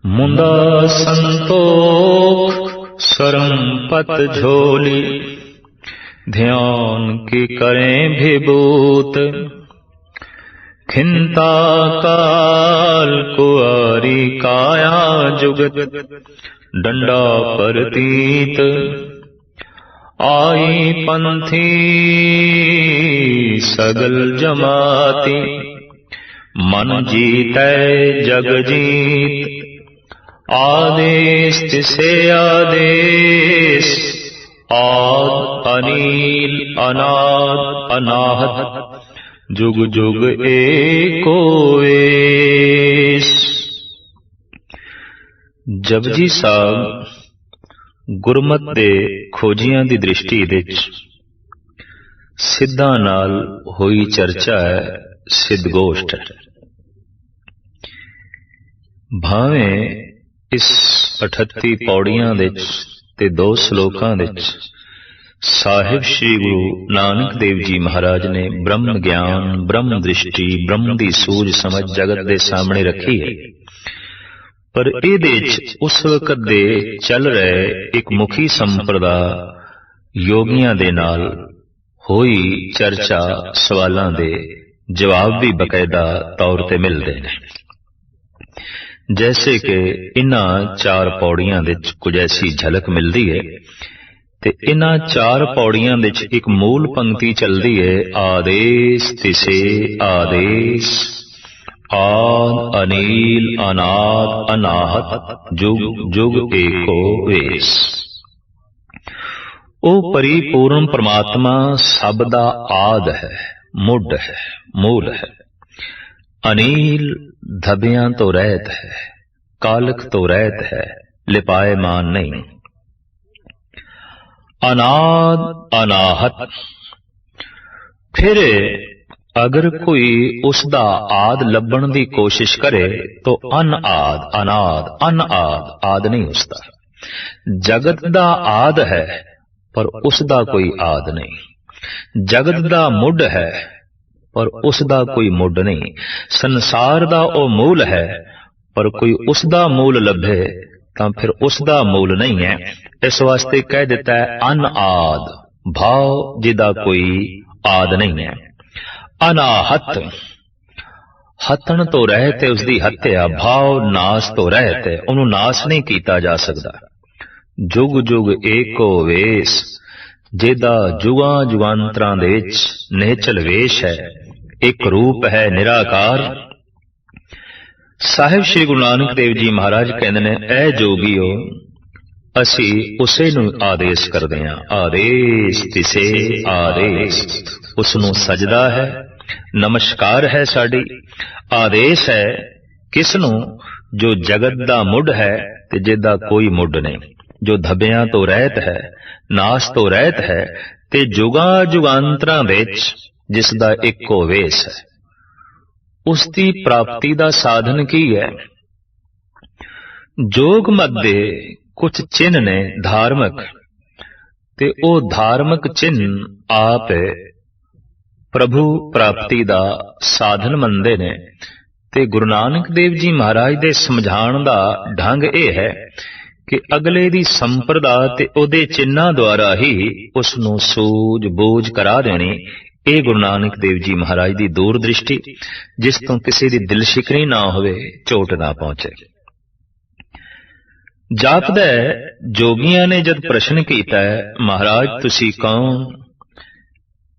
मुंदा संतोख सरमपत झोली, ध्यान की करें विभूत। खिंता काल कुआरी काया जुगत, डंडा परतीत। आई पंथी सगल जमाती, मन जीतै जग जीत। आदेश तिसे आदेश, आद अनील अनाद अनाहत। जुग जुग एको वेश। जपजी साहब गुरमत ਦੇ ਖੋਜੀਆਂ ਦੀ ਦ੍ਰਿਸ਼ਟੀ ਵਿੱਚ ਸਿੱਧਾਂ ਨਾਲ ਹੋਈ ਚਰਚਾ ਹੈ, ਸਿੱਧਗੋਸ਼ਟ ਹੈ। ਭਾਵੇਂ ਇਸ 38 ਪੌੜੀਆਂ ਵਿੱਚ ਤੇ 2 ਸ਼ਲੋਕਾਂ ਵਿੱਚ ਸਾਹਿਬ ਸ੍ਰੀ ਗੁਰੂ ਨਾਨਕ ਦੇਵ ਜੀ ਮਹਾਰਾਜ ਨੇ ਬ੍ਰਹਮ ਗਿਆਨ, ਬ੍ਰਹਮ ਦ੍ਰਿਸ਼ਟੀ, ਬ੍ਰਹਮ ਦੀ ਸੂਝ ਸਮਝ ਜਗਤ ਦੇ ਸਾਹਮਣੇ ਰੱਖੀ ਹੈ। ਪਰ ਇਹਦੇ ਚ ਉਸ ਵਕਤ ਦੇ ਚੱਲ ਰਹੇ ਇੱਕ ਮੁਖੀ ਸੰਪਰਦਾ ਯੋਗੀਆਂ ਦੇ ਨਾਲ ਹੋਈ ਚਰਚਾ, ਸਵਾਲਾਂ ਦੇ ਜਵਾਬ ਵੀ ਬਕਾਇਦਾ ਤੌਰ ਤੇ ਮਿਲਦੇ ਨੇ। ਜੈਸੇ ਕਿ ਇਹਨਾਂ 4 ਪੌੜੀਆਂ ਵਿੱਚ ਕੁਝ ਐਸੀ ਝਲਕ ਮਿਲਦੀ ਹੈ ਤੇ ਇਹਨਾਂ 4 ਪੌੜੀਆਂ ਵਿੱਚ ਇੱਕ ਮੂਲ ਪੰਕਤੀ ਚੱਲਦੀ ਹੈ, ਆਦੇਸ਼ ਤਿਸੇ ਆਦੇਸ਼, ਆਦ ਅਨੀਲ ਅਨਾਦ ਅਨਾਹਤ। ਜੁਗ ਜੁਗ ਏਕੋ ਵੇਸ। ਉਹ ਪਰਿਪੂਰਨ ਪਰਮਾਤਮਾ ਸਭ ਦਾ ਆਦ ਹੈ, ਮੁੱਢ ਹੈ, ਮੂਲ ਹੈ। ਅਨੀਲ ਧਬਿਆਂ ਤੋਂ ਰਹਿਤ ਹੈ, ਕਾਲਕ ਤੋਂ ਰਹਿਤ ਹੈ, ਲਿਪਾਏਮਾਨ ਨਹੀਂ। अनाद अनाहत। फिर अगर कोई उसदा आद लभण दी कोशिश करे तो अनआद अनाद अनआद आद नहीं उसदा। जगत दा आद है पर उसदा कोई आद नहीं। जगत दा मुड है पर उसदा कोई मुड नहीं। संसार दा ओ मूल है पर कोई उसदा मूल लभे तां फिर उसदा मूल नहीं है। इस वास्ते कह दिता है अनआद, भाव जिदा कोई आद नहीं है। अनाहत, हतन तो रहत है उसकी हत्या, भाव नाश तो रहत है, उन्हों नाश नहीं किया जा सकता। जुग जुग एको वेश, जिदा जुगां जुगांतरां दे विच निहचल वेश है, एक रूप है निराकार। साहिब श्री गुरु नानक देव जी महाराज कहते ने, ऐ जोगियो असी उसे नूं आदेश करदे हां। आदेश तिसे आदेश, उसनूं सजदा है, नमस्कार है साडी। आदेश है किसनूं? जो जगत दा मुड है ते जिहदा कोई मुड नहीं, जो धब्बियां तो रहत है, नाश तो रहत है ते जुगां जुगांतरां विच जिसदा इक्को वेश है। उसकी प्राप्ति दा साधन की है? जोग मत दे कुछ चिन्ह ने धार्मिक, ते ओ धार्मिक चिन्ह आप प्रभु प्राप्ति दा साधन मनदे ने। ते गुरु नानक देव जी महाराज दे समझाण दा ढंग यह है कि अगले दी संप्रदा ते ओदे चिन्हां द्वारा ही उसनूं सूझ बूझ करा देनी। ਇਹ ਗੁਰੂ ਨਾਨਕ ਦੇਵ ਜੀ ਮਹਾਰਾਜ ਦੀ ਦੂਰ ਦ੍ਰਿਸ਼ਟੀ, ਜਿਸ ਤੋਂ ਕਿਸੇ ਦੀ ਦਿਲ ਸ਼ਿਕਰੀ ਨਾ ਹੋਵੇ, ਚੋਟ ਨਾ ਪਹੁੰਚੇ। ਜਾਪਦਾ ਜੋਗੀਆਂ ਨੇ ਜਦ ਪ੍ਰਸ਼ਨ ਕੀਤਾ ਹੈ, ਮਹਾਰਾਜ ਤੁਸੀਂ ਕੌਣ?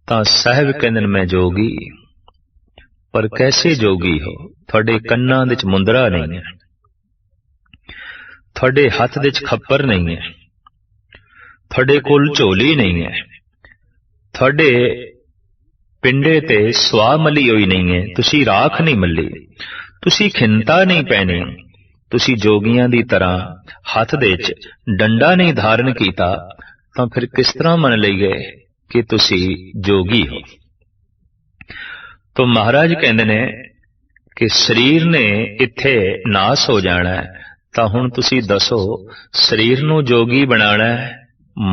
ਤਾਂ ਸਾਹਿਬ ਕਹਿੰਦੇ ਨੇ, ਮੈਂ ਜੋਗੀ। ਪਰ ਕੈਸੇ ਜੋਗੀ ਹੋ? ਤੁਹਾਡੇ ਕੰਨਾਂ ਵਿੱਚ ਮੁੰਦਰਾ ਨਹੀਂ ਹੈ, ਤੁਹਾਡੇ ਹੱਥ ਵਿੱਚ ਖੱਪਰ ਨਹੀਂ ਹੈ, ਤੁਹਾਡੇ ਕੋਲ ਝੋਲੀ ਨਹੀਂ ਹੈ, ਤੁਹਾਡੇ पिंडे ते स्वा मली होई नहीं है, तुसी राख नहीं मली, तुसी खिंता नहीं पहनी, तुसी जोगियां दी तरह हथ दे च डंडा नहीं धारण कीता, तां फिर किस तरह मन लईए कि तुसी जोगी हो? तो महाराज कहंदे ने कि शरीर ने इत्थे नाश हो जाना है, तां हुण तुसी दसो शरीर नूं जोगी बनाना है,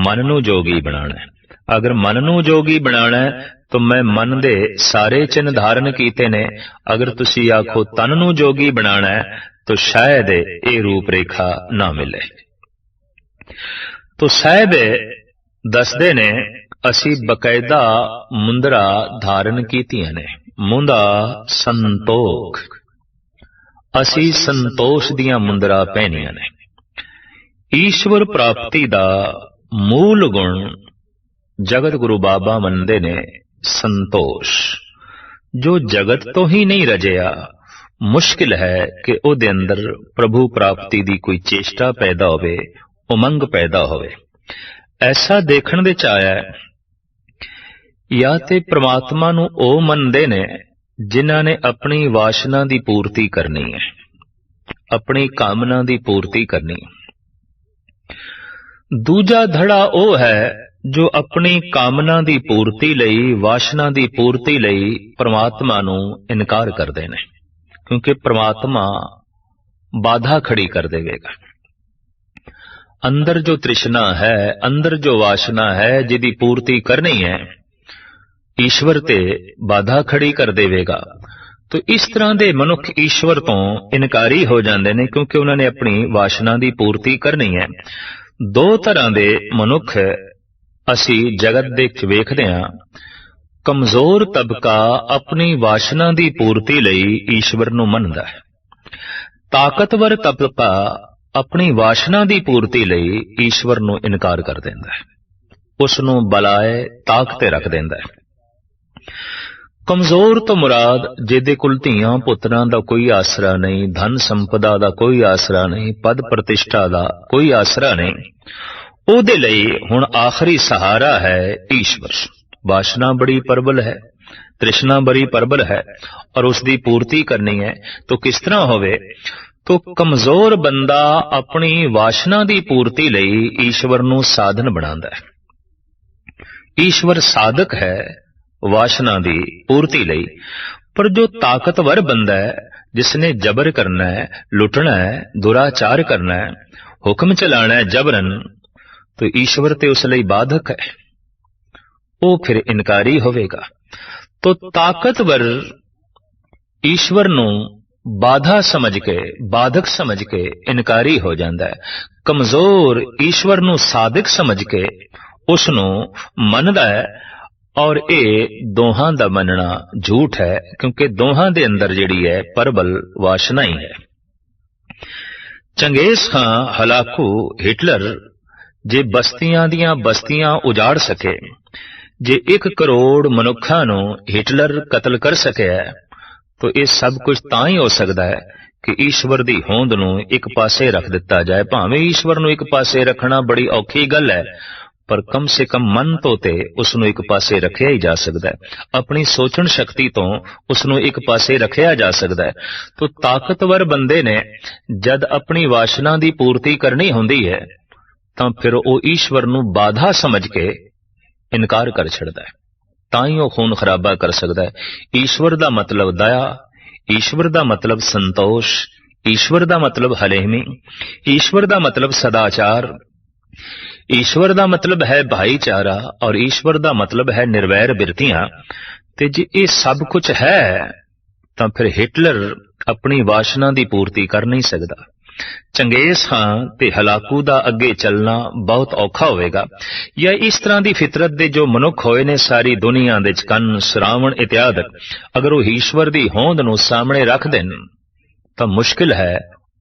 मन नूं जोगी बनाना है? अगर मन नूं जोगी बनाना है तो मैं मन दे सारे चिन्ह धारण कीते ने। अगर तुसी आखो तन नूं जोगी बनाना है तो शायद ये रूप रेखा ना मिले। तो साहब दसदे ने असी बकायदा मुंदरा धारण कीतियां ने, मुंदा संतोख, असी संतोष दियां मुंदरा पहनियां ने। ईश्वर प्राप्ति दा मूल गुण जगत गुरु बाबा मनदे ने संतोष। जो जगत तो ही नहीं रजिया, मुश्किल है कि उहदे अंदर प्रभु प्राप्ति दी कोई चेष्टा पैदा होवे, उमंग पैदा होवे। ऐसा देखण दे च आया या ते परमात्मा नूं ओ मनदे ने जिन्हां ने अपनी वासना दी पूर्ति करनी है, अपनी कामना दी पूर्ति करनी। दूजा धड़ा ओ है जो अपनी कामना दी पूर्ति लई, वासना दी पूर्ति लई परमात्मा नूं इनकार करदे ने, क्योंकि परमात्मा बाधा खड़ी कर देवेगा। अंदर जो तृष्णा है, अंदर जो वासना है जिहदी पूर्ति करनी है, ईश्वर ते बाधा खड़ी कर देवेगा। तो इस तरह दे मनुख ईश्वर तो इनकारी हो जाते हैं, क्योंकि उन्होंने अपनी वासना की पूर्ति करनी है। दो तरह दे मनुख असी जगत दे विच वेखदे हां। कमजोर तबका अपनी वासना की पूर्ति लई ईश्वर नूं मनदा है। ताकतवर तबका अपनी वासना की पूर्ति लई ईश्वर नूं इनकार कर देंदा है, उस नूं बलाए ताक ते रख देंदा है। कमजोर तो मुराद जिहदे कोल धीआं पुत्रां दा कोई आसरा नहीं, धन संपदा दा कोई आसरा नहीं, पद प्रतिष्ठा दा कोई आसरा नहीं, उहदे लई हुण आखिरी सहारा है ईश्वर। वासना बड़ी प्रबल है, तृष्णा बड़ी प्रबल है और उसकी पूर्ति करनी है। तो किस तरह होवे? तो कमजोर बंदा अपनी वासना की पूर्ति लई ईश्वर नूं साधन बनांदा है। ईश्वर साधक है वासना की पूर्ति लई। पर जो ताकतवर बंदा है, जिसने जबर करना है, लुटना है, दुराचार करना है, हुक्म चलाना है जबरन, तो ईश्वर ते उस लई बाधक है, वो फिर इनकारी होवेगा। तो ताकतवर ईश्वर नूं बाधा समझ के, बाधक समझ के इनकारी हो जाता है। कमजोर ईश्वर नूं साधक समझ के उस नूं मनदा है। और ये दोहां दा मनना झूठ है, क्योंकि दोहां दे अंदर जिहड़ी है प्रबल वासना ही है। चंगेज खां, हलाकू, हिटलर जे बस्तियां दियां बस्तियां उजाड़ सके, जे 1 करोड़ मनुखां नूं हिटलर कतल कर सके, तो यह सब कुछ तां ही हो सकता है कि ईश्वर दी होंद नूं एक पासे रख दिता जाए। भावें ईश्वर नूं एक पासे रखना बड़ी औखी गल है, पर कम से कम मन तो ते उसनूं एक पासे रखिया ही जा सकता है, अपनी सोचण शक्ति तो उसनूं एक पासे रखिया जा सकता है। तो ताकतवर बंदे ने जद अपनी वासना की पूर्ति करनी होंदी है, तां फिर वो ईश्वर नूं बाधा समझ के इनकार कर छड़दा है, तां ही वो खून खराबा कर सकता है। ईश्वर दा मतलब दया, ईश्वर दा मतलब संतोष, ईश्वर दा मतलब हलेमी, ईश्वर दा मतलब सदाचार, ईश्वर दा मतलब है भाईचारा, और ईश्वर दा मतलब है निर्वैर बिरतियां। ते जे ये सब कुछ है तां फिर हिटलर अपनी वासना की पूर्ति कर नहीं सकता। चंगेज खां ते हलाकू दा अगे चलना बहुत औखा होवेगा। या इस तरह की फितरत दे जो मनुख होए ने सारी दुनिया दे कंन, श्रावण इत्यादि, अगर वो ईश्वर की होंद नूं सामने रख देन तां मुश्किल है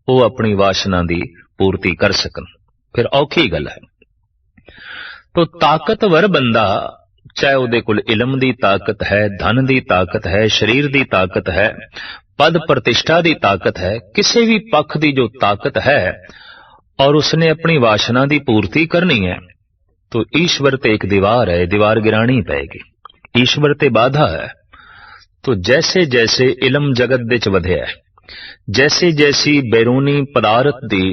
वो अपनी वासना की पूर्ति कर सकन, फिर औखी गल है। तो ताकतवर बंदा, चाहे उहदे कोल इलम दी ताकत है, धन दी ताकत है, शरीर दी ताकत है, पद प्रतिष्ठा दी ताकत है, किसी भी पक्ष दी जो ताकत है, और उसने अपनी वासना की पूर्ति करनी है, तो ईश्वर ते एक दीवार है, दीवार गिरानी पएगी। ईश्वर ते बाधा है। तो जैसे जैसे इलम जगत दे च वधिया है, जैसे जैसी बैरूनी पदार्थ दी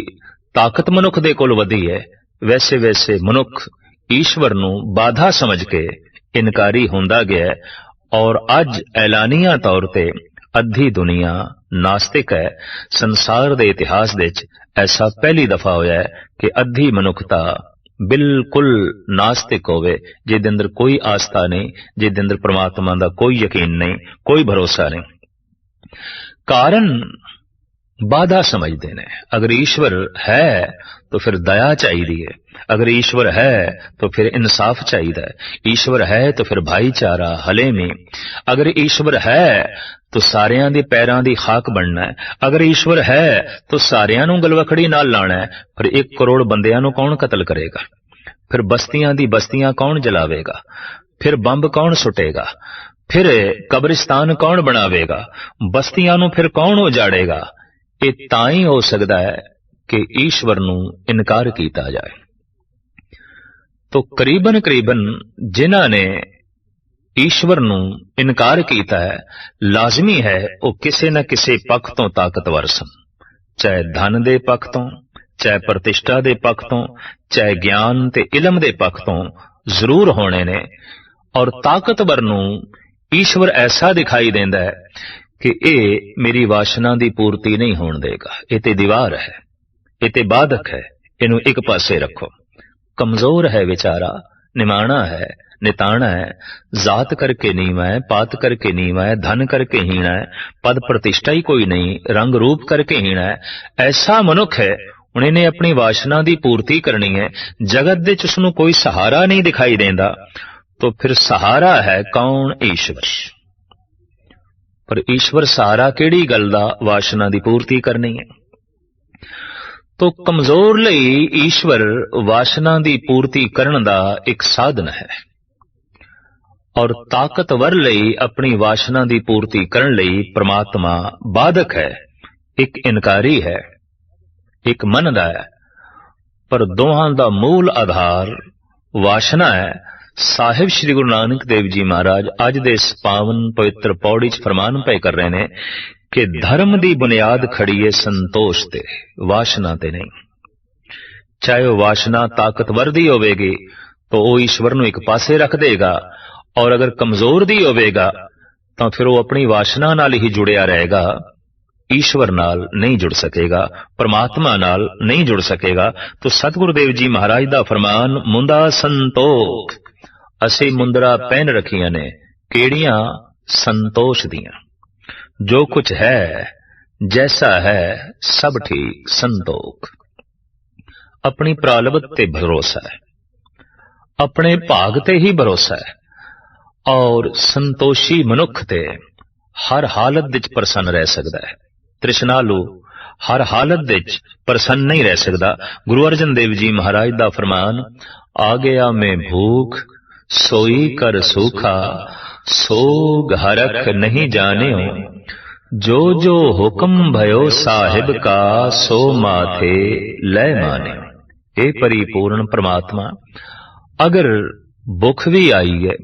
ताकत मनुख दे कोल वधी है, वैसे वैसे मनुख ईश्वर नूं बाधा समझ के इनकारी होंदा गया है। और अज ऐलानिया तौर ते अद्धी दुनिया नास्तिक है। संसार दे इतिहास दे च ऐसा पहली दफा होया है कि अद्धी मनुखता बिल्कुल नास्तिक होवे, जिहदे अंदर कोई आस्था नहीं, जिहदे अंदर परमात्मा दा कोई यकीन नहीं, कोई भरोसा नहीं। कारण बाधा समझते हैं। अगर ईश्वर है तो फिर दया चाहिए है, अगर ईश्वर है तो फिर इंसाफ चाहिए, ईश्वर है तो फिर भाईचारा हलेमी, अगर ईश्वर है तो सारियां दे पैरां दी खाक बनना है, अगर ईश्वर है तो सारियां नूं गलवखड़ी नाल लाना है। फिर 1 करोड़ बंदियां नूं कौन कतल करेगा, फिर बस्तियां दी बस्तियां कौन जलावेगा, फिर बंब कौन सुटेगा, फिर कब्रिस्तान कौन बनावेगा, बस्तियां नूं फिर कौन उजाड़ेगा। ये तां ही हो सकता है कि ईश्वर नूं इनकार किया जाए। तो करीबन करीबन जिन्हां ने ईश्वर नूं इनकार किया है, लाजमी है वो किसी न किसी पक्ष तो ताकतवर सन, चाहे धन दे पक्ष तो, चाहे प्रतिष्ठा दे पक्ष तो, चाहे ज्ञान ते इलम दे पक्ष तो जरूर होने ने। और ताकतवर नूं ईश्वर ऐसा दिखाई देंदा है कि ये मेरी वासना की पूर्ति नहीं होने देगा, ये ते दीवार है, ये ते बाधक है, इनू एक पासे रखो। कमजोर है बेचारा, निमाणा है, निताणा है, जात करके नीवा है, पात करके नीवा है, धन करके हीना है, पद प्रतिष्ठा ही कोई नहीं, रंग रूप करके हीना है। ऐसा मनुख है, उन्हें अपनी वासना की पूर्ति करनी है, जगत दे उसनू कोई सहारा नहीं दिखाई देंदा, तो फिर सहारा है कौन? ईश्वर। पर ईश्वर सहारा केड़ी गल दा? वासना की पूर्ति करनी है। तो कमजोर लई ईश्वर वासना की पूर्ति करन दा एक साधन है, और ताकतवर लई अपनी वासना की पूर्ति करन लई परमात्मा बाधक है, एक इनकारी है, एक मनदा है। पर दोहां दा मूल आधार वासना है। साहिब श्री गुरु नानक देव जी महाराज अज दे इस पावन पवित्र पौड़ी च फरमान पे कर रहे ने कि धर्म दी बुनियाद खड़ी है संतोष ते, वासना ते नहीं। चाहे वो वासना ताकतवर दी होवेगी तो वो ईश्वर नूं एक पासे रख देगा, और अगर कमजोर दी होवेगा तो फिर वो अपनी वासना नाल ही जुड़िया रहेगा, ईश्वर नाल नहीं जुड़ सकेगा, परमात्मा नाल नहीं जुड़ सकेगा। तो सतगुरुदेव जी महाराज दा फरमान, मुंदा संतोख, असी मुंदरा पहन रखियां ने, केड़ियां? संतोष दियां। जो कुछ है जैसा है सब ठीक, संतोख। अपनी प्रालब्ध ते भरोसा है, अपने भाग ते ही भरोसा है, और संतोषी मनुख ते हर हालत विच प्रसन्न रह सकता है। तृष्णालु हर हालत विच प्रसन्न नहीं रह सकता। गुरु अर्जन देव जी महाराज दा फरमान, आ गया में भूख सोई कर सूखा, सोग हरख नहीं जानियो, जो जो हुक्म भयो साहिब का, सो माथे लय मानियो। ए परिपूर्ण परमात्मा, अगर भुख भी आई है,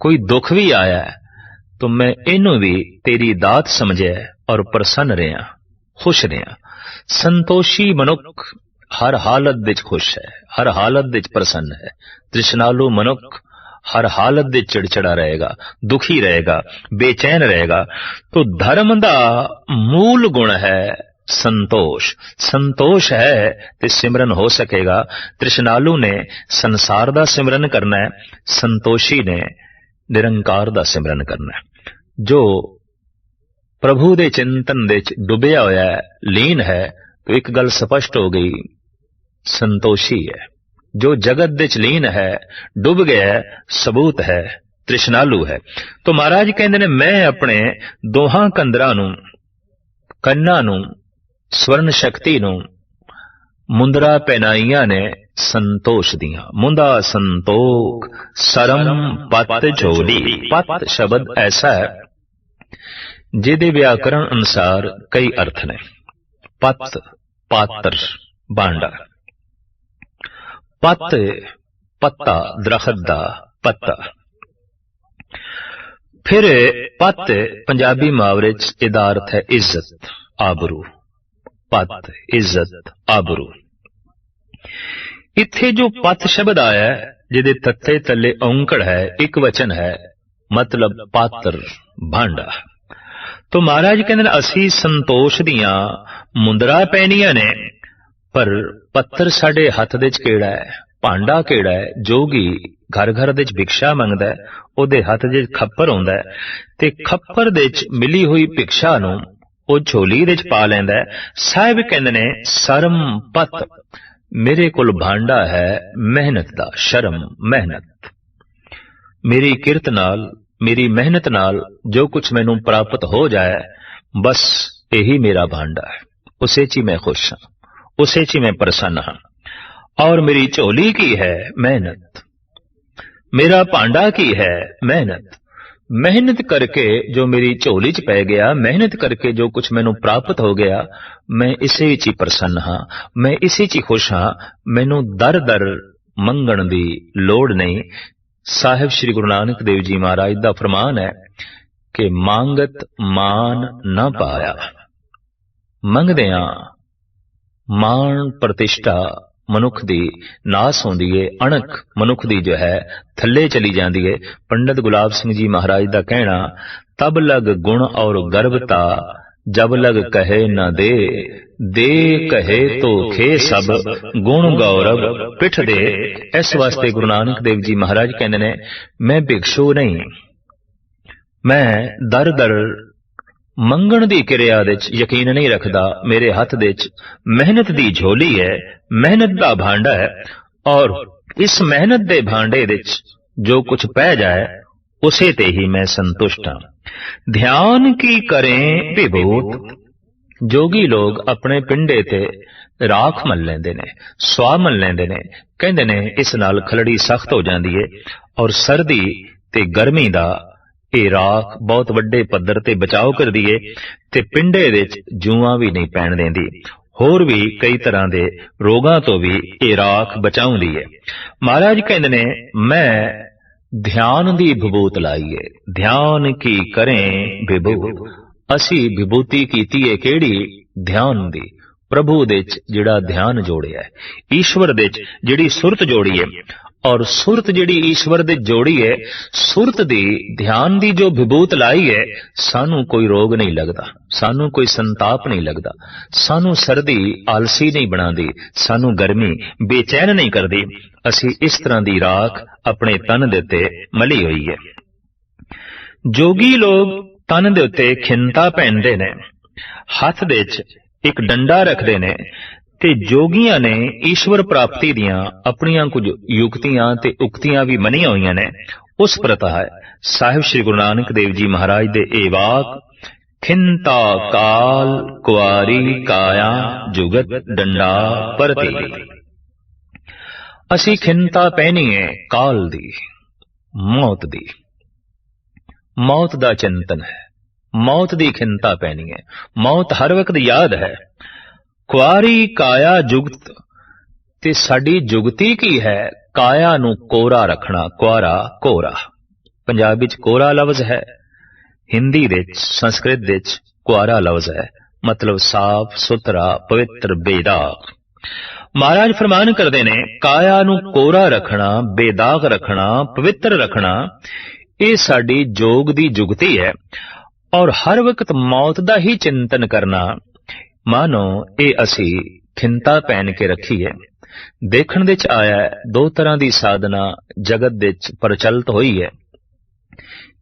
कोई दुख भी आया है, तो मैं इनू भी तेरी दात समझे और प्रसन्न रहा, खुश रहा। संतोषी मनुख हर हालत विच खुश है, हर हालत विच प्रसन्न है। तृष्णालु मनुख हर हालत विच चिड़चिड़ा रहेगा, दुखी रहेगा, बेचैन रहेगा। तो धर्म दा मूल गुण है संतोष। संतोष है तो सिमरन हो सकेगा। तृष्णालु ने संसार दा सिमरन करना है, संतोषी ने निरंकार दा सिमरन करना है। जो प्रभु दे चिंतन दे डुबिया होया है, लीन है, तो एक गल स्पष्ट हो गई, संतोषी है। जो जगत दे लीन है, डुब गया है, सबूत है तृष्णालु है। तो महाराज कहते ने, मैं अपने दोहां कंदरां नूं, कन्ना नूं, स्वर्ण शक्ति नूं मुंदरा पहनाइयां ने संतोष दियां। मुंदा संतोख सरम पत झोली। पत शब्द ऐसा है जिहदे व्याकरण अनुसार कई अर्थ ने। पत पात्र भांडा, पत पत्ता दरखत दा पत्ता। फिर पत पंजाबी मुहावरे च इहदा अर्थ है इज्जत, आबरू। पत इज्जत, आबरू। इत्थे जो पत शब्द आया है, जिहदे तत्ते तले औंकड़ है, एक वचन है, मतलब पात्र भांडा। तो महाराज कहते असी संतोष दियां मुंदरा पहनियां ने, पर पत्थर साडे हथ दे च केड़ा है, भांडा केड़ा है। जोगी घर घर दे च भिक्षा मंगदा है, ओदे हथ दे खप्पर हुंदा है, ते खप्पर दे च मिली हुई भिक्षा नूं ਉਹ ਝੋਲੀ ਦੇ ਚ ਪਾ ਲੈਂਦਾ ਹੈ। ਸਾਹਿਬ ਕਹਿੰਦੇ ਨੇ ਸ਼ਰਮ ਪਤ, ਮੇਰੇ ਕੋਲ ਭਾਂਡਾ ਹੈ ਮਿਹਨਤ ਦਾ। ਸ਼ਰਮ ਮਿਹਨਤ, ਮੇਰੀ ਕਿਰਤ ਨਾਲ, ਮੇਰੀ ਮਿਹਨਤ ਨਾਲ ਜੋ ਕੁਛ ਮੈਨੂੰ ਪ੍ਰਾਪਤ ਹੋ ਜਾਏ, ਬਸ ਇਹੀ ਮੇਰਾ ਭਾਂਡਾ ਹੈ। ਉਸੇ ਚ ਹੀ ਮੈਂ ਖੁਸ਼ ਹਾਂ, ਉਸੇ ਚ ਹੀ ਮੈਂ ਪ੍ਰਸੰਨ ਹਾਂ। ਔਰ ਮੇਰੀ ਝੋਲੀ ਕੀ ਹੈ? ਮਿਹਨਤ। ਮੇਰਾ ਭਾਂਡਾ ਕੀ ਹੈ? ਮਿਹਨਤ। ਮਿਹਨਤ ਕਰਕੇ ਜੋ ਮੇਰੀ ਝੋਲੀ ਚ ਪੈ ਗਿਆ, ਮਿਹਨਤ ਕਰਕੇ ਜੋ ਕੁਛ ਮੈਨੂੰ ਪ੍ਰਾਪਤ ਹੋ ਗਿਆ, ਮੈਂ ਇਸੇ ਵਿੱਚ ਹੀ ਪ੍ਰਸੰਨ ਹਾਂ, ਮੈਂ ਇਸੇ ਚ ਹੀ ਖੁਸ਼ ਹਾਂ। ਮੈਨੂੰ ਦਰ ਦਰ ਮੰਗਣ ਦੀ ਲੋੜ ਨਹੀਂ। ਸਾਹਿਬ ਸ੍ਰੀ ਗੁਰੂ ਨਾਨਕ ਦੇਵ ਜੀ ਮਹਾਰਾਜ ਦਾ ਫਰਮਾਨ ਹੈ ਕਿ ਮੰਗਤ ਮਾਨ ਨਾ ਪਾਇਆ। ਮੰਗਦਿਆਂ ਮਾਣ ਪ੍ਰਤਿਸ਼ਠਾ ਮਨੁੱਖ ਦੀ ਨਾਸ ਹੁੰਦੀ ਏ, ਅਣਖ ਮਨੁੱਖ ਦੀ ਜੋ ਹੈ ਥੱਲੇ ਚਲੀ ਜਾਂਦੀ ਏ। ਪੰਡਤ ਗੁਲਾਬ ਸਿੰਘ ਜੀ ਮਹਾਰਾਜ ਦਾ ਕਹਿਣਾ, ਤਬ ਲਗ ਗੁਣ ਔਰ ਗਰਵਤਾ, ਜਬ ਲਗ ਕਹੇ ਨਾ ਦੇ, ਦੇ ਕਹੇ ਤੋ ਖੇ ਸਭ, ਗੁਣ ਗੌਰਵ ਪਿੱਠ ਦੇ। ਇਸ ਵਾਸਤੇ ਗੁਰੂ ਨਾਨਕ ਦੇਵ ਜੀ ਮਹਾਰਾਜ ਕਹਿੰਦੇ ਨੇ, ਮੈਂ ਭਿਕਸ਼ੂ ਨਹੀਂ, ਮੈਂ ਦਰ ਦਰ ਮੰਗਣ ਦੀ ਕਿਰਿਆ ਦੇ ਚ ਯਕੀਨ ਨਹੀਂ ਰੱਖਦਾ। ਮੇਰੇ ਹੱਥ ਦੇ ਚ ਮਿਹਨਤ ਦੀ ਝੋਲੀ ਹੈ, ਮਿਹਨਤ ਦਾ ਭਾਂਡਾ ਹੈ, ਔਰ ਇਸ ਮਿਹਨਤ ਦੇ ਭਾਂਡੇ ਦੇ ਚ ਜੋ ਕੁਛ ਪੈ ਜਾਏ, ਉਸੇ ਤੇ ਹੀ ਮੈਂ ਸੰਤੁਸ਼ਟ ਹਾਂ। ਧਿਆਨ ਕੀ ਕਰੇ ਵਿਭੂਤ, ਜੋਗੀ ਲੋਕ ਆਪਣੇ ਪਿੰਡੇ ਤੇ ਰਾਖ ਮਲ ਲੈਂਦੇ ਨੇ, ਸੁਆਹ ਮਲ ਲੈਂਦੇ ਨੇ। ਕਹਿੰਦੇ ਨੇ ਇਸ ਨਾਲ ਖਲੜੀ ਸਖਤ ਹੋ ਜਾਂਦੀ ਹੈ, ਔਰ ਸਰਦੀ ਤੇ ਗਰਮੀ ਦਾ ਇਹ ਰਾਖ ਬਹੁਤ ਵੱਡੇ ਪੱਧਰ ਤੇ ਬਚਾਓ ਕਰਦੀ ਏ, ਤੇ ਪਿੰਡੇ ਵਿੱਚ ਜੂਆਂ ਵੀ ਨਹੀਂ ਪੈਣ ਦਿੰਦੀ। ਹੋਰ ਵੀ ਕਈ ਤਰ੍ਹਾਂ ਦੇ ਰੋਗਾਂ ਤੋਂ ਵੀ ਇਹ ਰਾਖ ਬਚਾਉਂਦੀ ਹੈ। ਮਹਾਰਾਜ ਕਹਿੰਦੇ ਨੇ, ਮੈਂ ਧਿਆਨ ਦੀ ਵਿਭੂਤ ਲਾਈ ਏ। ਧਿਆਨ ਕੀ ਕਰੇ ਵਿਭੂਤ, ਅਸੀਂ ਵਿਭੂਤੀ ਕੀਤੀ ਏ ਕਿਹੜੀ? ਧਿਆਨ ਦੀ। ਪ੍ਰਭੂ ਦੇ ਚ ਜਿਹੜਾ ਧਿਆਨ ਜੋੜਿਆ, ਈਸ਼ਵਰ ਦੇ ਚ ਜਿਹੜੀ ਸੁਰਤ ਜੋੜੀ ਹੈ, ਔਰ ਸੁਰਤ ਜਿਹੜੀ ਈਸ਼ਵਰ ਦੇ ਜੋੜੀ ਹੈ, ਸੁਰਤ ਦੀ ਧਿਆਨ ਦੀ ਜੋ ਵਿਭੂਤ ਲਾਈ ਹੈ, ਸਾਨੂੰ ਕੋਈ ਰੋਗ ਨਹੀਂ ਲੱਗਦਾ, ਸਾਨੂੰ ਕੋਈ ਸੰਤਾਪ ਨਹੀਂ ਲੱਗਦਾ, ਸਾਨੂੰ ਸਰਦੀ ਆਲਸੀ ਨਹੀਂ ਬਣਾਉਂਦੀ, ਸਾਨੂੰ ਗਰਮੀ ਬੇਚੈਨ ਨਹੀਂ ਕਰਦੀ। ਅਸੀਂ ਇਸ ਤਰ੍ਹਾਂ ਦੀ ਰਾਖ ਆਪਣੇ ਤਨ ਦੇ ਉੱਤੇ ਮਲੀ ਹੋਈ ਹੈ। ਜੋਗੀ ਲੋਕ ਤਨ ਦੇ ਉੱਤੇ ਖਿੰਤਾ ਪਹਿਨਦੇ ਨੇ, ਹੱਥ ਦੇ ਚ ਇੱਕ ਡੰਡਾ ਰੱਖਦੇ ਨੇ, ਤੇ ਜੋਗੀਆਂ ਨੇ ਈਸ਼ਵਰ ਪ੍ਰਾਪਤੀ ਦੀਆਂ ਆਪਣੀਆਂ ਕੁਝ ਯੁਕਤੀਆਂ ਤੇ ਉਕਤੀਆਂ ਵੀ ਮੰਨੀਆਂ ਹੋਈਆਂ ਨੇ। ਉਸ ਪ੍ਰਕਾਰ ਸਾਹਿਬ ਸ੍ਰੀ ਗੁਰੂ ਨਾਨਕ ਦੇਵ ਜੀ ਮਹਾਰਾਜ ਦੇ ਇਹ ਵਾਕ, ਖਿੰਤਾ ਕਾਲ ਕੁਆਰੀ ਕਾਇਆ ਜੁਗਤ ਡੰਡਾ ਪਰਤੀ। ਅਸੀਂ ਖਿੰਤਾ ਪਹਿਨੀ ਹੈ ਕਾਲ ਦੀ, ਮੌਤ ਦੀ। ਮੌਤ ਦਾ ਚਿੰਤਨ ਹੈ, ਮੌਤ ਦੀ ਖਿੰਤਾ ਪਹਿਨੀ ਹੈ, ਮੌਤ ਹਰ ਵਕਤ ਯਾਦ ਹੈ। ਕੁਆਰੀ ਕਾਇਆ ਜੁਗਤ, ਤੇ ਸਾਡੀ ਜੁਗਤੀ ਕੀ ਹੈ? ਕਾਇਆ ਨੂੰ ਕੋਰਾ ਰੱਖਣਾ, ਕੁਆਰਾ ਕੋਰਾ। ਪੰਜਾਬੀ ਵਿੱਚ ਕੋਰਾ ਲਫ਼ਜ਼ ਹੈ, ਹਿੰਦੀ ਦੇ ਵਿੱਚ, ਸੰਸਕ੍ਰਿਤ ਦੇ ਵਿੱਚ ਕੁਆਰਾ ਲਫ਼ਜ਼ ਹੈ, ਮਤਲਬ ਸਾਫ ਸੁਥਰਾ, ਪਵਿੱਤਰ, ਬੇਦਾਗ। ਮਹਾਰਾਜ ਫਰਮਾਨ ਕਰਦੇ ਨੇ, ਕਾਇਆ ਨੂੰ ਕੋਰਾ ਰੱਖਣਾ, ਬੇਦਾਗ ਰੱਖਣਾ, ਪਵਿੱਤਰ ਰੱਖਣਾ, ਇਹ ਸਾਡੀ ਜੋਗ ਦੀ ਜੁਗਤੀ ਹੈ। ਔਰ ਹਰ ਵਕਤ ਮੌਤ ਦਾ ਹੀ ਚਿੰਤਨ ਕਰਨਾ, ਮਾਨੋ ਇਹ ਅਸੀਂ ਖਿੰਤਾ ਪਹਿਨ ਕੇ ਰੱਖੀ ਹੈ। ਦੇਖਣ ਦੇ ਚ ਆਇਆ ਦੋ ਤਰ੍ਹਾਂ ਦੀ ਸਾਧਨਾ ਜਗਤ ਦੇ ਚ ਪ੍ਰਚਲਿਤ ਹੋਈ ਹੈ।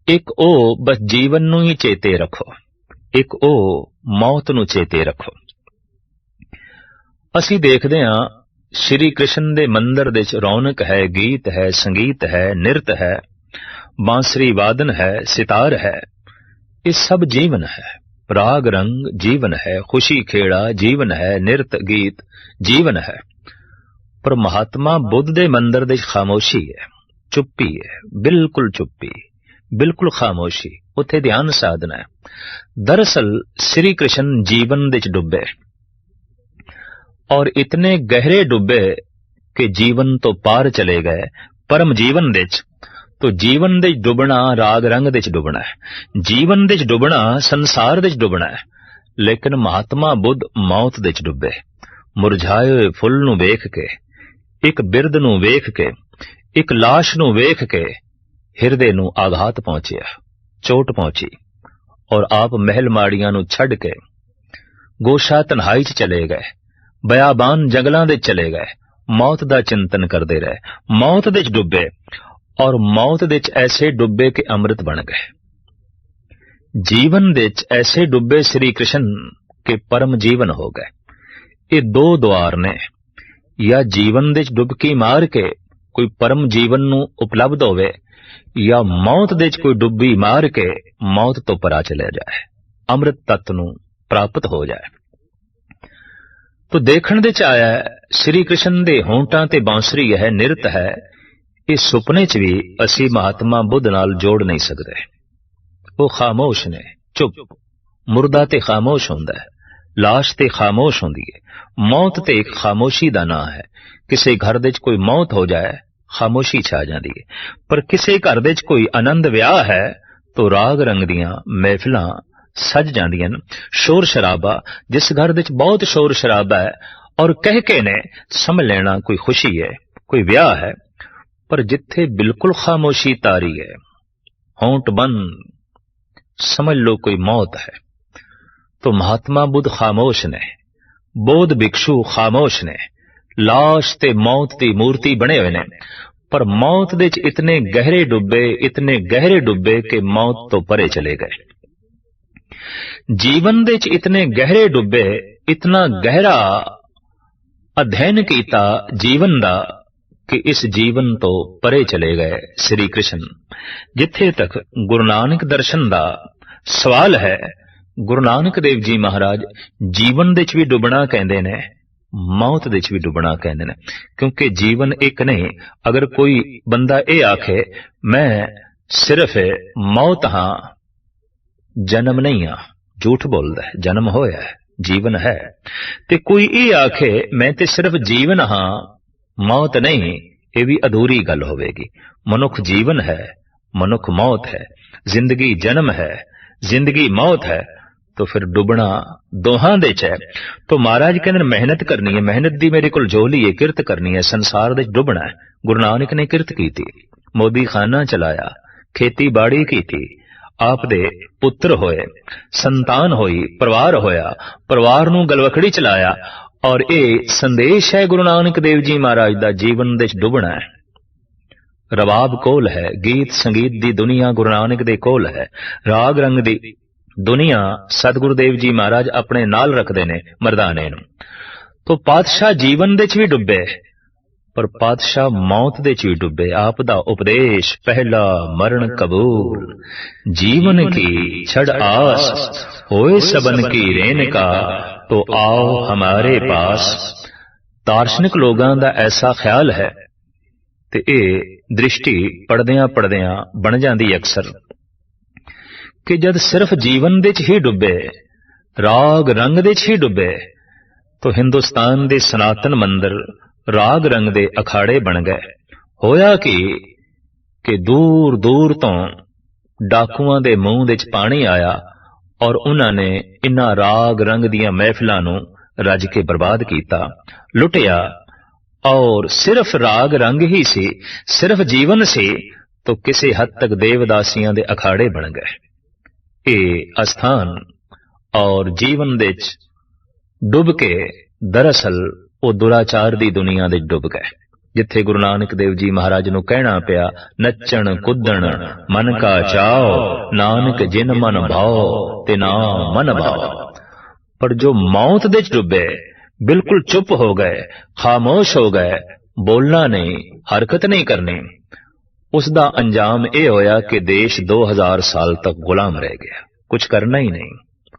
ਇੱਕ ਉਹ ਬਸ ਜੀਵਨ ਨੂੰ ਹੀ ਚੇਤੇ ਰੱਖੋ, ਇੱਕ ਉਹ ਮੌਤ ਨੂੰ ਚੇਤੇ ਰੱਖੋ। ਅਸੀਂ ਦੇਖਦੇ ਹਾਂ ਸ਼੍ਰੀ ਕ੍ਰਿਸ਼ਨ ਦੇ ਮੰਦਰ ਦੇ ਚ ਰੌਣਕ ਹੈ, ਗੀਤ ਹੈ, ਸੰਗੀਤ ਹੈ, ਨਿਰਤ ਹੈ, ਬਾਂਸਰੀ ਵਾਦਨ ਹੈ, ਸਿਤਾਰ ਹੈ। ਇਹ ਸਭ ਜੀਵਨ ਹੈ, ਰਾਗ ਰੰਗ ਜੀਵਨ ਹੈ, ਖੁਸ਼ੀ ਖੇੜਾ ਜੀਵਨ ਹੈ, ਨਿਰਤ ਗੀਤ ਜੀਵਨ ਹੈ। ਪਰ ਮਹਾਤਮਾ ਬੁੱਧ ਦੇ ਮੰਦਰ ਦੇ ਖਾਮੋਸ਼ੀ ਹੈ, ਚੁੱਪੀ ਹੈ, ਬਿਲਕੁਲ ਚੁੱਪੀ, ਬਿਲਕੁਲ ਖਾਮੋਸ਼ੀ। ਉੱਥੇ ਧਿਆਨ ਸਾਧਨਾ ਹੈ। ਦਰਅਸਲ ਸ੍ਰੀ ਕ੍ਰਿਸ਼ਨ ਜੀਵਨ ਦੇ ਚ ਡੁੱਬੇ, ਔਰ ਇਤਨੇ ਗਹਿਰੇ ਡੁੱਬੇ ਕਿ ਜੀਵਨ ਤੋਂ ਪਾਰ ਚਲੇ ਗਏ ਪਰਮ ਜੀਵਨ ਦੇ ਚ। ਤੋ ਜੀਵਨ ਦੇ ਡੁੱਬਣਾ ਰਾਗ ਰੰਗ ਦੇ ਚ ਡੁੱਬਣਾ ਹੈ, ਜੀਵਨ ਦੇ ਚ ਡੁੱਬਣਾ ਸੰਸਾਰ ਦੇ ਚ ਡੁੱਬਣਾ ਹੈ। ਲੇਕਿਨ ਮਹਾਤਮਾ ਬੁੱਧ ਮੌਤ ਦੇ ਚ ਡੁੱਬੇ। ਮੁਰਝਾਏ ਹੋਏ ਫੁੱਲ ਨੂੰ ਵੇਖ ਕੇ, ਇੱਕ ਬਿਰਧ ਨੂੰ ਵੇਖ ਕੇ, ਇੱਕ ਲਾਸ਼ ਨੂੰ ਵੇਖ ਕੇ ਹਿਰਦੇ ਨੂੰ ਆਘਾਤ ਪਹੁੰਚਿਆ, ਚੋਟ ਪਹੁੰਚੀ, ਔਰ ਆਪ ਮਹਿਲ ਮਾੜੀਆਂ ਨੂੰ ਛੱਡ ਕੇ ਗੋਸ਼ਾ ਤਨਹਾਈ ਚ ਚਲੇ ਗਏ, ਬਿਆਬਾਨ ਜੰਗਲਾਂ ਦੇ ਚਲੇ ਗਏ, ਮੌਤ ਦਾ ਚਿੰਤਨ ਕਰਦੇ ਰਹੇ, ਮੌਤ ਦੇ ਚ ਡੁੱਬੇ, ਔਰ ਮੌਤ ਦੇ ਚ ਐਸੇ ਡੁੱਬੇ ਕਿ ਅੰਮ੍ਰਿਤ ਬਣ ਗਏ। ਜੀਵਨ ਦੇ ਵਿੱਚ ਐਸੇ ਡੁੱਬੇ ਸ੍ਰੀ ਕ੍ਰਿਸ਼ਨ ਕਿ ਪਰਮ ਜੀਵਨ ਹੋ ਗਏ। ਇਹ ਦੋ ਦੁਆਰ ਨੇ, ਜਾਂ ਜੀਵਨ ਦੇ ਵਿੱਚ ਡੁਬਕੀ ਮਾਰ ਕੇ ਕੋਈ ਪਰਮ ਜੀਵਨ ਨੂੰ ਉਪਲਬਧ ਹੋਵੇ, ਜਾਂ ਮੌਤ ਦੇ ਵਿੱਚ ਕੋਈ ਡੁੱਬੀ ਮਾਰ ਕੇ ਮੌਤ ਤੋਂ ਪਰਾ ਚਲੇ ਜਾਏ, ਅੰਮ੍ਰਿਤ ਤੱਤ ਨੂੰ ਪ੍ਰਾਪਤ ਹੋ ਜਾਏ। ਤੋ ਦੇਖਣ ਦੇ ਚ ਆਇਆ ਸ੍ਰੀ ਕ੍ਰਿਸ਼ਨ ਦੇ ਹੋਂਠਾਂ ਤੇ ਬਾਂਸੁਰੀ ਹੈ, ਨਿਰਤ ਹੈ। ਇਹ ਸੁਪਨੇ ਚ ਵੀ ਅਸੀਂ ਮਹਾਤਮਾ ਬੁੱਧ ਨਾਲ ਜੋੜ ਨਹੀਂ ਸਕਦੇ। ਉਹ ਖਾਮੋਸ਼ ਨੇ, ਚੁੱਪ। ਮੁਰਦਾ ਤੇ ਖਾਮੋਸ਼ ਹੁੰਦਾ ਹੈ, ਲਾਸ਼ ਤੇ ਖਾਮੋਸ਼ ਹੁੰਦੀ ਹੈ। ਮੌਤ ਤੇ ਇੱਕ ਖਾਮੋਸ਼ੀ ਦਾ ਨਾਂ ਹੈ। ਕਿਸੇ ਘਰ ਦੇ ਚ ਕੋਈ ਮੌਤ ਹੋ ਜਾਏ, ਖਾਮੋਸ਼ੀ ਛਾ ਜਾਂਦੀ ਹੈ। ਪਰ ਕਿਸੇ ਘਰ ਦੇ ਚ ਕੋਈ ਆਨੰਦ ਵਿਆਹ ਹੈ ਤਾਂ ਰਾਗ ਰੰਗ ਦੀਆਂ ਮਹਿਫਿਲਾਂ ਸਜ ਜਾਂਦੀਆਂ ਨੇ। ਸ਼ੋਰ ਸ਼ਰਾਬਾ, ਜਿਸ ਘਰ ਦੇ ਚ ਬਹੁਤ ਸ਼ੋਰ ਸ਼ਰਾਬਾ ਹੈ ਔਰ ਕਹਿ ਕੇ ਨੇ ਸਮਝ ਲੈਣਾ ਕੋਈ ਖੁਸ਼ੀ ਹੈ, ਕੋਈ ਵਿਆਹ ਹੈ। ਪਰ ਜਿੱਥੇ ਬਿਲਕੁਲ ਖਾਮੋਸ਼ੀ ਤਾਰੀ ਹੈ, ਹੋਂਠ ਬੰਦ, समझ लो कोई मौत है। तो महात्मा बुद्ध खामोश ने, बौद्ध भिक्षु खामोश ने, लाश ते मौत की मूर्ति बने हुए ने, पर मौत दे इतने गहरे डुबे कि मौत तो परे चले गए। जीवन दे इतने गहरे डुबे, इतना गहरा अध्ययन किया जीवन दा कि इस जीवन तो परे चले गए श्री कृष्ण। जिथे तक गुरु नानक दर्शन दा सवाल है, गुरु नानक देव जी महाराज जीवन दे भी डुबना कहते ने, मौत दे भी डुबना कहते ने। क्योंकि जीवन एक नहीं। अगर कोई बंदा ये आखे मैं सिर्फ मौत हाँ, जन्म नहीं हाँ, झूठ बोलता है। जन्म होया है, जीवन है। ते कोई ये आखे मैं ते सिर्फ जीवन हाँ, मौत नहीं, ये भी अधूरी गल होवेगी। मनुख जीवन है, मनुख मौत है। जिंदगी जन्म है, जिंदगी मौत है। तो फिर डुबना दोहां दे च है। तो महाराज कहते मेहनत करनी है, मेहनत दी मेरे को झोली है, किरत करनी है, संसार दे डुबना है। गुरु नानक ने किरत की थी, मोदी खाना चलाया, खेती बाड़ी की थी, आप दे पुत्र होए, संतान होई, परिवार होया, परिवार नूं गलवखड़ी चलाया। और ये संदेश है गुरु नानक देव जी महाराज दा, जीवन दे डुबना है। रबाब कोल है, गीत संगीत दी दुनिया गुरु नानक दे कोल है, राग रंग दी दुनिया सतगुरु देव जी महाराज अपने नाल रखते ने मरदाने नूं। तो पातशाह जीवन दे भी डुबे, पर पातशाह मौत दे भी डुबे। आप दा उपदेश पहला मरण कबूल, जीवन की छड़ आस, होए सबन की रेन का, तो आओ हमारे पास। दार्शनिक लोगों का ऐसा ख्याल है ते ये दृष्टि पढ़दियां पढ़दियां बन जाती अक्सर कि जद सिर्फ जीवन दे ही डुबे, राग रंग दे ही डुबे, तो हिंदुस्तान दे सनातन मंदिर राग रंग दे अखाड़े बन गए। होया कि दूर दूर तो डाकुआं दे मुंह दे पानी आया और उन्होंने इन्हां राग रंग दियां महफिलां नूं रज के बर्बाद किया, लुटिया। और सिर्फ राग रंग ही सी, सिर्फ जीवन सी, तो किसी हद तक देवदासियां दे अखाड़े बन गए। ये अस्थान और जीवन दे डुब के दरअसल वो दुराचार दी दुनिया दे डुब गए, जिथे गुरु नानक देव जी महाराज नूं कहना पिया नच्चण कुद्दण मन का चाओ, नानक जिन मन भाओ ते नाम मन भाओ। पर जो मौत दे डुबे, बिल्कुल चुप हो गए, खामोश हो गए, बोलना नहीं, हरकत नहीं करनी, उसका अंजाम यह होया कि देश 2000 साल तक गुलाम रह गया। कुछ करना ही नहीं,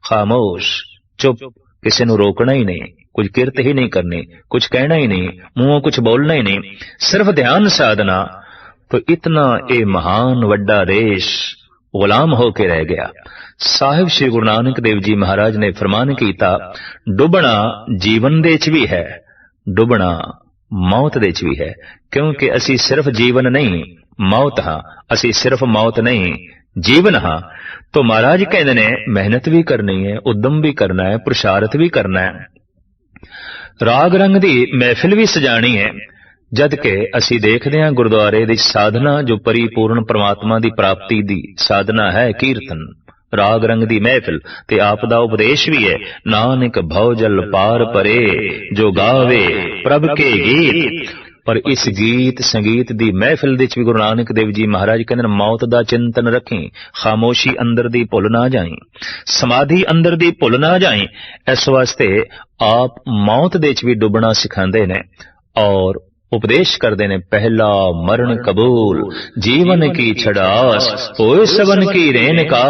खामोश चुप, किसी नूं रोकना ही नहीं, कुछ किरत ही नहीं करनी, कुछ कहना ही नहीं, मुंहों कुछ बोलना ही नहीं, सिर्फ ध्यान साधना। तो इतना ये महान वड्डा देश गुलाम होके रह गया। साहिब श्री गुरु नानक देव जी महाराज ने फरमान किया, डुबना जीवन दे च भी है, डुबना मौत दे च भी है। क्योंकि असी सिर्फ जीवन नहीं मौत हाँ, असी सिर्फ मौत नहीं जीवन हाँ। तो महाराज कहते ने मेहनत भी करनी है, उद्यम भी करना है, पुरुषार्थ भी करना है, राग रंग दी महफिल भी सजानी है। जद के असी देखते हैं गुरुद्वारे दी साधना जो परिपूर्ण परमात्मा दी प्राप्ति दी साधना है, कीर्तन राग रंग दी महफिल ते आप दा उपदेश भी है, नानक भवजल पार परे जो गावे प्रभ के गीत। पर इस गीत संगीत दी महफिल दे विच भी गुरु नानक देव जी महाराज कहंदे ने मौत दा चिंतन रखी, खामोशी अंदर दी भुल ना जाई, समाधि अंदर दी भुल ना जाई। इस वास्ते आप मौत दे विच भी डुबना सिखांदे ने और उपदेश करते ने, पहला मरण कबूल जीवन की छड़ास, होए सबन की रेन का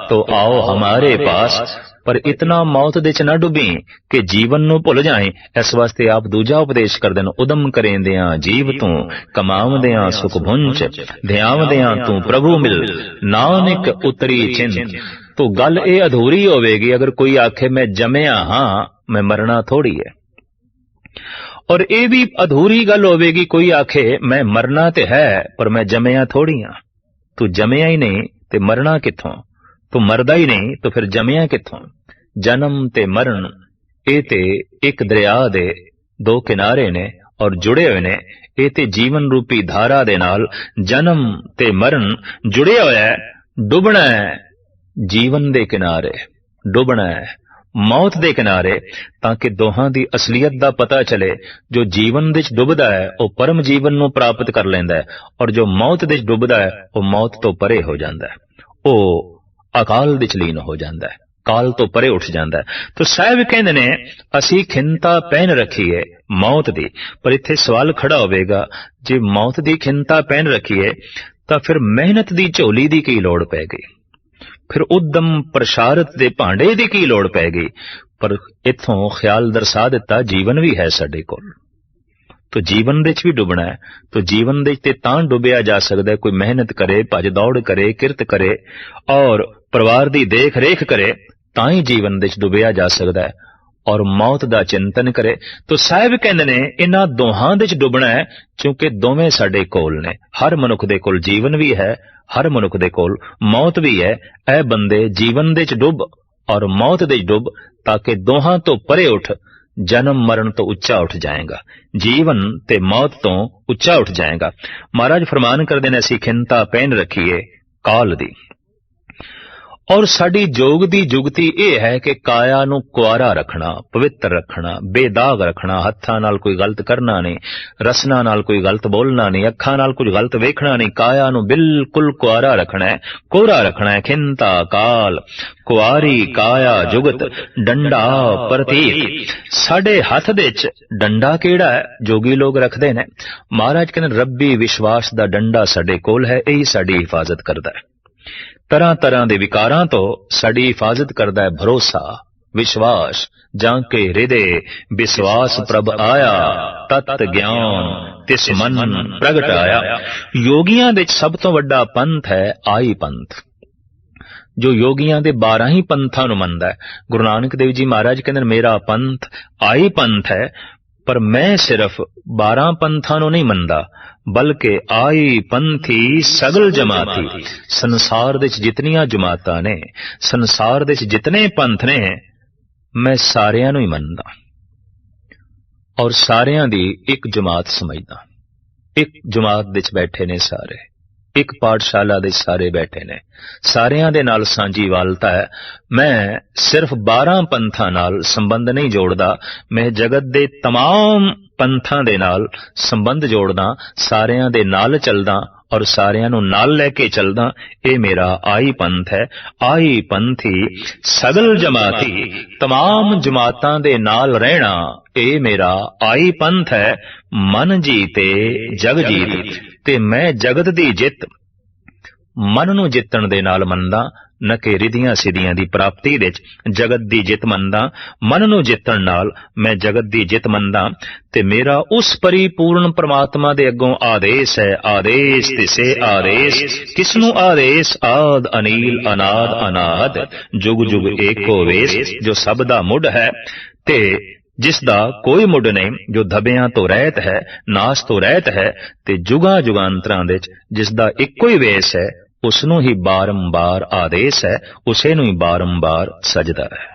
तो आओ हमारे पास। पर इतना मौत दे च ना डुबी कि जीवन नू भुल जाए। इस वास्ते आप दूजा उपदेश करते हैं, उदम करेंदियां जीव तू, कमावदियां सुख भुंच, ध्यावदियां तू प्रभु मिल, नानक उतरी चिंत। तो गल ये अधूरी होवेगी अगर कोई आखे मैं जमया हाँ, मैं मरना थोड़ी है। और ये भी अधूरी गल होवेगी कोई आखे मैं मरना ते है पर मैं जमया थोड़ी हाँ। तू जमया ही नहीं ते मरना किथों, तू मरदा ही नहीं तो फिर जमया किथों। जन्म ते मरण ये ते एक दरिया दे दो किनारे ने और जुड़े हुए ने। ये ते जीवन रूपी धारा दे नाल जन्म ते मरण जुड़े होया है। डुबना है जीवन दे किनारे, डुबना है मौत दे किनारे, ताकि दोहां दी असलियत दा पता चले। जो जीवन दे डुबदा है वह परम जीवन नू प्राप्त कर लेंदा है, और जो मौत दे डुबदा है वह मौत तो परे हो जांदा है, वह अकाल दे लीन हो जांदा है, काल तो परे उठ जांदा है। तो साहब कहंदे ने असी खिंता पहन रखीए मौत दी। पर इत्थे सवाल खड़ा होवेगा, जे मौत दी खिंता पहन रखीए तां फिर मेहनत दी झोली दी की लोड़ पै गई, फिर उद्दम प्रशारत दे भांडे दी की लोड़ पै गई। पर इत्थों ख्याल दरसा दिता जीवन भी है साडे कोल, तो जीवन दे भी डुबना है। तो जीवन दे ते तां डुबिया जा सकदा है कोई मेहनत करे, भज दौड़ करे, किरत करे और परिवार दी देख रेख करे, तां ही जीवन दे डुबिया जा सकदा है और मौत दा चिंतन करे। तो साहिब कहंदे ने इन्हां दोहां दे डुबना है, क्योंकि दोवें साडे कोल ने। हर मनुख दे कोल जीवन भी है, हर मनुख दे कोल मौत भी है। ऐ बंदे जीवन दे डुब और मौत दे डुब, ताकि दोहां तो परे उठ, जन्म मरण तो उच्चा उठ जाएगा, जीवन ते मौत तो उच्चा उठ जाएगा। महाराज फरमान करदे ने असीं खिंता पहन रखीए काल दी। और साडी जोग दी जुगती यह है कि काया नू कुआरा रखना, पवित्र रखना, बेदाग रखना, हत्थां नाल कोई गलत करना नहीं, रसना नाल कोई गलत बोलना नहीं, अखां नाल कुछ गलत वेखना नहीं। काया नू बिल्कुल कुआरा रखना है, कोरा रखना है। खिंता काल कुआरी काया जुगत डंडा प्रतीक। साडे हथ दे च डंडा केड़ा है? जोगी लोग रखदे ने। महाराज कहंदे रब्बी विश्वास दा डंडा साडे कोल है, यही साडी हिफाजत करदा है। तरह तरह दे विकारां तो साडी हिफाजत करदा है भरोसा विश्वास। जाके हृदय विश्वास प्रभ आया, तत ज्ञान तिस मन प्रगट आया। योगियां दे सब तो वड्डा पंथ है आई पंथ, जो योगियां दे 12 ही पंथां नूं मनदा है। गुरु नानक देव जी महाराज कहंदे मेरा पंथ आई पंथ है, पर मैं सिर्फ 12 पंथां नूं नहीं मनदा, बल्कि आई पंथी सगल जमाती। संसार दे जितनियां जमातां ने, संसार दे जितने पंथ ने, मैं सारियां नूं ही मनदा और सारियां दी एक जमात समझदा। एक जमात दे बैठे ने सारे, एक पाठशाला दे सारे बैठे ने, सारियां दे नाल सांझी वालता है। मैं सिर्फ 12 पंथां नाल संबंध नहीं जोड़दा, मैं जगत दे तमाम पंथां दे नाल संबंध जोड़दा, सारियां दे नाल चलदा और सारियां नूं नाल लैके चलदा। ये मेरा आई पंथ है। आई पंथी सगल जमाती, तमाम जमातां दे नाल रहना, ये मेरा आई पंथ है। मन जीते जग जीत, ते मैं जगत दी जित मन नूं जितण दे नाल मनदा, न कि रिधियां सिधियां दी प्राप्ति दे जगत दी जित मनदा। मन नूं जितण नाल मैं जगत दी जित मनदा। ते मेरा उस परिपूर्ण परमात्मा दे अगों आदेश है, आदेश तिसे आदेश, किसनू आदेश? आद अनील अनाद अनाहद, जुग जुग एको वेस, जो सब दा मुढ़ है ते जिसदा कोई मुढ़ नहीं, जो धबियां तो रहत है, नाश तो रहत है, ते जुगा जुगांतरां दे जिसदा इक्को ही वेस है, उसनू ही बारंबार आदेश है, उसे नू ही बारंबार सजदा है।